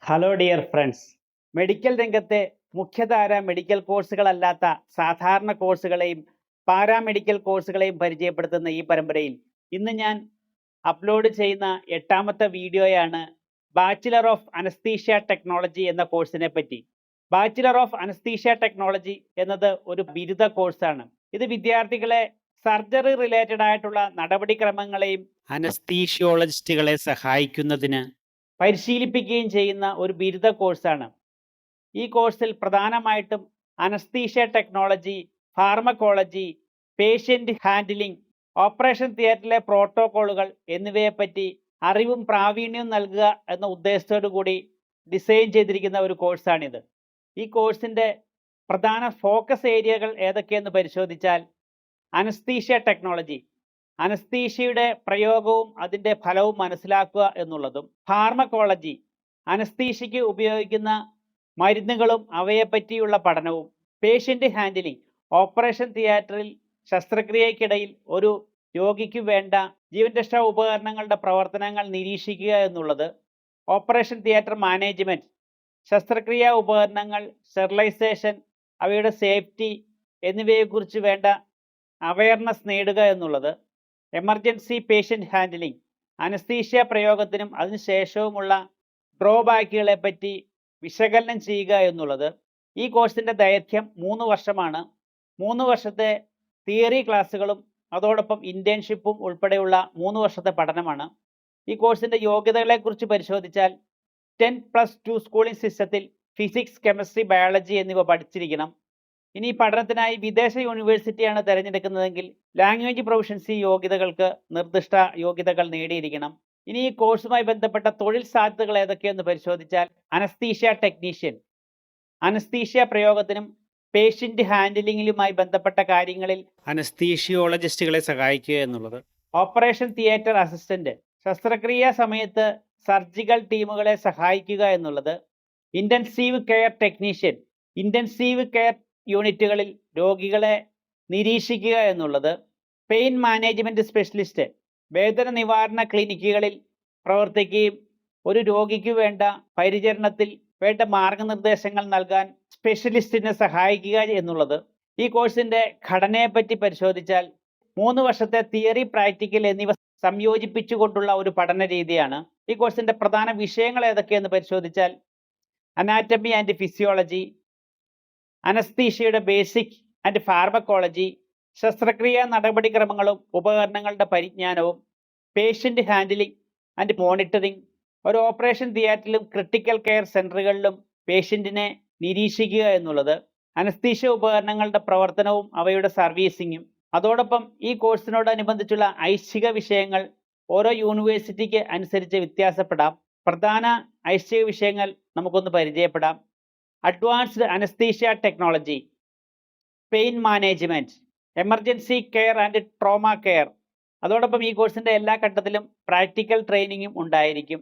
Hello dear friends. Medical രംഗത്തെ മുഖ്യധാര medical കോഴ്സുകളല്ലാത്ത സാധാരണ കോഴ്സുകളെയും പാരാമെഡിക്കൽ കോഴ്സുകളെയും പരിചയപ്പെടുത്തുന്ന ഈ പരമ്പരയിൽ ഇന്ന് ഞാൻ അപ്ലോഡ് ചെയ്യുന്ന 8ാമത്തെ വീഡിയോയാണ് ബാച്ചിലർ ഓഫ് അനസ്തീഷ്യ ടെക്നോളജി എന്ന കോഴ്സിനെ പറ്റി. ബാച്ചിലർ ഓഫ് അനസ്തീഷ്യ ടെക്നോളജി എന്നത് ഒരു ബിരുദ കോഴ്സാണ്. ഇത് വിദ്യാർത്ഥികളെ സർജറി റിലേറ്റഡ് ആയിട്ടുള്ള നടപടിക്രമങ്ങളെയും അനസ്തീഷ്യോളജിസ്റ്റുകളെ സഹായിക്കുന്നതിന് പരിശീലിപ്പിക്കുകയും ചെയ്യുന്ന ഒരു ബിരുദ കോഴ്സാണ്. ഈ കോഴ്സിൽ പ്രധാനമായിട്ടും anaesthesia technology, pharmacology, patient handling, operation തിയേറ്ററിലെ പ്രോട്ടോക്കോളുകൾ എന്നിവയെപ്പറ്റി അറിവും പ്രാവീണ്യവും നൽകുക എന്ന ഉദ്ദേശത്തോടു കൂടി ഡിസൈൻ ചെയ്തിരിക്കുന്ന ഒരു കോഴ്സാണിത്. ഈ കോഴ്സിൻ്റെ പ്രധാന ഫോക്കസ് ഏരിയകൾ ഏതൊക്കെയെന്ന് പരിശോധിച്ചാൽ അനസ്തീഷ്യ ടെക്നോളജി, അനസ്തീഷ്യയുടെ പ്രയോഗവും അതിൻ്റെ ഫലവും മനസ്സിലാക്കുക എന്നുള്ളതും, ഫാർമക്കോളജി, അനസ്തീഷ്യയ്ക്ക് ഉപയോഗിക്കുന്ന മരുന്നുകളും അവയെപ്പറ്റിയുള്ള പഠനവും, പേഷ്യൻ്റ് ഹാൻഡിലിംഗ്, ഓപ്പറേഷൻ തിയേറ്ററിൽ ശസ്ത്രക്രിയയ്ക്കിടയിൽ ഒരു രോഗിക്ക് വേണ്ട ജീവൻ രക്ഷാ ഉപകരണങ്ങളുടെ പ്രവർത്തനങ്ങൾ നിരീക്ഷിക്കുക എന്നുള്ളത്, ഓപ്പറേഷൻ തിയേറ്റർ മാനേജ്മെൻറ്റ്, ശസ്ത്രക്രിയാ ഉപകരണങ്ങൾ, സ്റ്റെറിലൈസേഷൻ, അവയുടെ സേഫ്റ്റി എന്നിവയെക്കുറിച്ച് വേണ്ട അവയർനെസ് നേടുക എന്നുള്ളത്, എമർജൻസി പേഷ്യൻ്റ് ഹാൻഡിലിംഗ്, അനസ്തീഷ്യ പ്രയോഗത്തിനും അതിനുശേഷവുമുള്ള ഡ്രോബാക്കുകളെ പറ്റി വിശകലനം ചെയ്യുക എന്നുള്ളത്. ഈ കോഴ്സിൻ്റെ ദൈർഘ്യം 3 വർഷമാണ്. 3 വർഷത്തെ തിയറി ക്ലാസ്സുകളും അതോടൊപ്പം ഇൻറ്റേൺഷിപ്പും ഉൾപ്പെടെയുള്ള 3 വർഷത്തെ പഠനമാണ്. ഈ കോഴ്സിൻ്റെ യോഗ്യതകളെക്കുറിച്ച് പരിശോധിച്ചാൽ 10+2 സ്കൂളിംഗ് സിസ്റ്റത്തിൽ ഫിസിക്സ്, കെമിസ്ട്രി, ബയോളജി എന്നിവ പഠിച്ചിരിക്കണം. ഇനി പഠനത്തിനായി വിദേശ യൂണിവേഴ്സിറ്റിയാണ് തിരഞ്ഞെടുക്കുന്നതെങ്കിൽ ലാംഗ്വേജ് പ്രൊഫഷൻസി യോഗ്യതകൾക്ക് നിർദ്ദിഷ്ട യോഗ്യതകൾ നേടിയിരിക്കണം. ഇനി ഈ കോഴ്സുമായി ബന്ധപ്പെട്ട തൊഴിൽ സാധ്യതകൾ ഏതൊക്കെയെന്ന് പരിശോധിച്ചാൽ അനസ്തീഷ്യ ടെക്നീഷ്യൻ, അനസ്തീഷ്യ പ്രയോഗത്തിനും പേഷ്യൻ്റ് ഹാൻഡിലിംഗിലുമായി ബന്ധപ്പെട്ട കാര്യങ്ങളിൽ അനസ്തീഷ്യോളജിസ്റ്റുകളെ സഹായിക്കുക എന്നുള്ളത്, ഓപ്പറേഷൻ തിയേറ്റർ അസിസ്റ്റൻ്റ്, ശസ്ത്രക്രിയാ സമയത്ത് സർജിക്കൽ ടീമുകളെ സഹായിക്കുക എന്നുള്ളത്, intensive care technician, intensive care യൂണിറ്റുകളിൽ രോഗികളെ നിരീക്ഷിക്കുക എന്നുള്ളത്, പെയിൻ മാനേജ്മെൻറ്റ് സ്പെഷ്യലിസ്റ്റ്, വേദന നിവാരണ ക്ലിനിക്കുകളിൽ പ്രവർത്തിക്കുകയും ഒരു രോഗിക്ക് വേണ്ട പരിചരണത്തിൽ വേണ്ട മാർഗനിർദ്ദേശങ്ങൾ നൽകാൻ സ്പെഷ്യലിസ്റ്റിനെ സഹായിക്കുക എന്നുള്ളത്. ഈ കോഴ്സിൻ്റെ ഘടനയെപ്പറ്റി പരിശോധിച്ചാൽ 3 വർഷത്തെ തിയറി, പ്രാക്ടിക്കൽ എന്നിവ സംയോജിപ്പിച്ചുകൊണ്ടുള്ള ഒരു പഠന രീതിയാണ്. ഈ കോഴ്സിൻ്റെ പ്രധാന വിഷയങ്ങൾ ഏതൊക്കെയെന്ന് പരിശോധിച്ചാൽ അനാറ്റമി ആൻഡ് ഫിസിയോളജി, അനസ്തീഷ്യയുടെ ബേസിക് ആൻഡ് ഫാർമക്കോളജി, ശസ്ത്രക്രിയാ നടപടിക്രമങ്ങളും ഉപകരണങ്ങളുടെ പരിജ്ഞാനവും, പേഷ്യൻ്റ് ഹാൻഡിലിംഗ് ആൻഡ് മോണിറ്ററിംഗ്, ഒരു ഓപ്പറേഷൻ തിയേറ്ററിലും ക്രിട്ടിക്കൽ കെയർ സെൻ്ററുകളിലും പേഷ്യൻറ്റിനെ നിരീക്ഷിക്കുക എന്നുള്ളത്, അനസ്തീഷ്യ ഉപകരണങ്ങളുടെ പ്രവർത്തനവും അവയുടെ സർവീസിങ്ങും. അതോടൊപ്പം ഈ കോഴ്സിനോടനുബന്ധിച്ചുള്ള ഐച്ഛിക വിഷയങ്ങൾ ഓരോ യൂണിവേഴ്സിറ്റിക്ക് അനുസരിച്ച് വ്യത്യാസപ്പെടാം. പ്രധാന ഐച്ഛിക വിഷയങ്ങൾ നമുക്കൊന്ന് പരിചയപ്പെടാം. Advanced anaesthesia technology, pain management, emergency care and trauma care. അതോടൊപ്പം ഈ കോഴ്സിൻ്റെ എല്ലാ ഘട്ടത്തിലും പ്രാക്ടിക്കൽ ട്രെയിനിങ്ങും ഉണ്ടായിരിക്കും.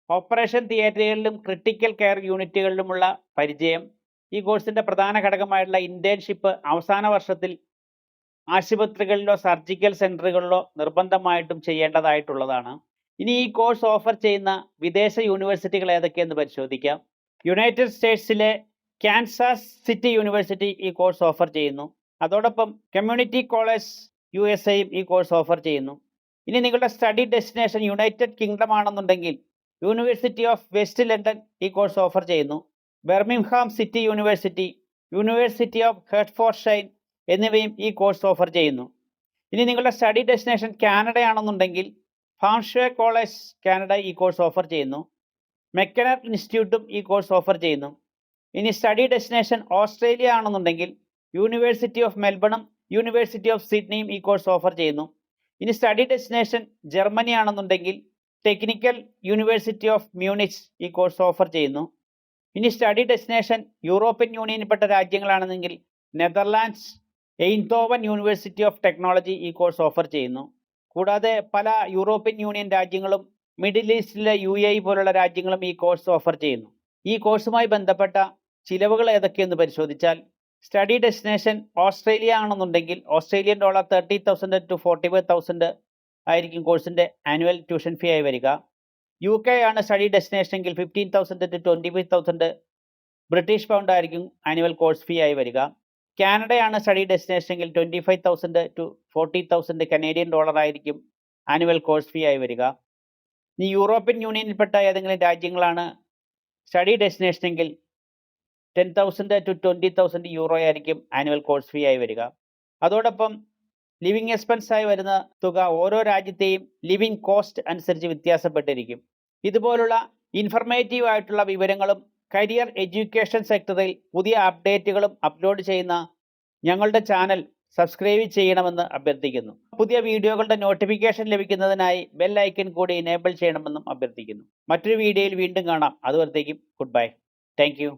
ഓപ്പറേഷൻ തിയേറ്ററുകളിലും ക്രിട്ടിക്കൽ കെയർ യൂണിറ്റുകളിലുമുള്ള പരിചയം. ഈ കോഴ്സിൻ്റെ പ്രധാന ഘടകമായിട്ടുള്ള ഇൻറ്റേൺഷിപ്പ് അവസാന വർഷത്തിൽ ആശുപത്രികളിലോ സർജിക്കൽ സെൻ്ററുകളിലോ നിർബന്ധമായിട്ടും ചെയ്യേണ്ടതായിട്ടുള്ളതാണ്. ഇനി ഈ കോഴ്സ് ഓഫർ ചെയ്യുന്ന വിദേശ യൂണിവേഴ്സിറ്റികൾ ഏതൊക്കെയെന്ന് പരിശോധിക്കാം. യുണൈറ്റഡ് സ്റ്റേറ്റ്സിലെ കാൻസാസ് സിറ്റി യൂണിവേഴ്സിറ്റി ഈ കോഴ്സ് ഓഫർ ചെയ്യുന്നു. അതോടൊപ്പം കമ്മ്യൂണിറ്റി കോളേജ് USA-യും ഈ കോഴ്സ് ഓഫർ ചെയ്യുന്നു. ഇനി നിങ്ങളുടെ സ്റ്റഡി ഡെസ്റ്റിനേഷൻ യുണൈറ്റഡ് കിങ്ഡം ആണെന്നുണ്ടെങ്കിൽ യൂണിവേഴ്സിറ്റി ഓഫ് വെസ്റ്റ് ലണ്ടൻ ഈ കോഴ്സ് ഓഫർ ചെയ്യുന്നു. Birmingham City University, University of Hertfordshire എന്നിവയും ഈ കോഴ്സ് ഓഫർ ചെയ്യുന്നു. ഇനി നിങ്ങളുടെ സ്റ്റഡി ഡെസ്റ്റിനേഷൻ കാനഡയാണെന്നുണ്ടെങ്കിൽ ഫാംഷെ കോളേജ് കാനഡ ഈ കോഴ്സ് ഓഫർ ചെയ്യുന്നു. മെക്കനർ ഇൻസ്റ്റിറ്റ്യൂട്ടും ഈ കോഴ്സ് ഓഫർ ചെയ്യുന്നു. ഇനി സ്റ്റഡി ഡെസ്റ്റിനേഷൻ ഓസ്ട്രേലിയ ആണെന്നുണ്ടെങ്കിൽ യൂണിവേഴ്സിറ്റി ഓഫ് മെൽബണും യൂണിവേഴ്സിറ്റി ഓഫ് സിഡ്നിയും ഈ കോഴ്സ് ഓഫർ ചെയ്യുന്നു. ഇനി സ്റ്റഡി ഡെസ്റ്റിനേഷൻ ജർമ്മനി ആണെന്നുണ്ടെങ്കിൽ ടെക്നിക്കൽ യൂണിവേഴ്സിറ്റി ഓഫ് മ്യൂണിച്ച് ഈ കോഴ്സ് ഓഫർ ചെയ്യുന്നു. ഇനി സ്റ്റഡി ഡെസ്റ്റിനേഷൻ യൂറോപ്യൻ യൂണിയനിൽപ്പെട്ട രാജ്യങ്ങളാണെന്നെങ്കിൽ Netherlands Eindhoven University of Technology ഈ കോഴ്സ് ഓഫർ ചെയ്യുന്നു. കൂടാതെ പല യൂറോപ്യൻ യൂണിയൻ രാജ്യങ്ങളും മിഡിൽ ഈസ്റ്റിലെ UAE പോലുള്ള രാജ്യങ്ങളും ഈ കോഴ്സ് ഓഫർ ചെയ്യുന്നു. ഈ കോഴ്സുമായി ബന്ധപ്പെട്ട ചിലവുകൾ ഏതൊക്കെയെന്ന് പരിശോധിച്ചാൽ സ്റ്റഡി ഡെസ്റ്റിനേഷൻ ഓസ്ട്രേലിയ ആണെന്നുണ്ടെങ്കിൽ ഓസ്ട്രേലിയൻ ഡോളർ $30,000 to $45,000 ആയിരിക്കും കോഴ്സിൻ്റെ ആനുവൽ ട്യൂഷൻ ഫീ ആയി വരിക. UK ആണ് സ്റ്റഡി ഡെസ്റ്റിനേഷൻ എങ്കിൽ 15,000 to 25,000 ബ്രിട്ടീഷ് പൗണ്ട് ആയിരിക്കും ആനുവൽ കോഴ്സ് ഫീ ആയി വരിക. കാനഡയാണ് സ്റ്റഡി ഡെസ്റ്റിനേഷൻ എങ്കിൽ 25,000 to 40,000 കനേഡിയൻ ഡോളർ ആയിരിക്കും ആനുവൽ കോഴ്സ് ഫീ ആയി വരിക. ഇനി യൂറോപ്യൻ യൂണിയനിൽപ്പെട്ട ഏതെങ്കിലും രാജ്യങ്ങളാണ് സ്റ്റഡി ഡെസ്റ്റിനേഷൻ എങ്കിൽ 10,000 to 20,000 യൂറോ ആയിരിക്കും ആനുവൽ കോഴ്സ് ഫീ ആയി വരിക. അതോടൊപ്പം ലിവിങ് എക്സ്പെൻസ് ആയി വരുന്ന തുക ഓരോ രാജ്യത്തെയും ലിവിങ് കോസ്റ്റ് അനുസരിച്ച് വ്യത്യാസപ്പെട്ടിരിക്കും. ഇതുപോലുള്ള ഇൻഫർമേറ്റീവ് ആയിട്ടുള്ള വിവരങ്ങളും കരിയർ എഡ്യൂക്കേഷൻ സെക്ടറിൽ പുതിയ അപ്ഡേറ്റുകളും അപ്ലോഡ് ചെയ്യുന്ന ഞങ്ങളുടെ ചാനൽ സബ്സ്ക്രൈബ് ചെയ്യണമെന്ന് അഭ്യർത്ഥിക്കുന്നു. പുതിയ വീഡിയോകളുടെ നോട്ടിഫിക്കേഷൻ ലഭിക്കുന്നതിനായി ബെൽ ഐക്കൺ കൂടി എനേബിൾ ചെയ്യണമെന്നും അഭ്യർത്ഥിക്കുന്നു. മറ്റൊരു വീഡിയോയിൽ വീണ്ടും കാണാം. അതുവരത്തേക്കും ഗുഡ് ബൈ. Thank you.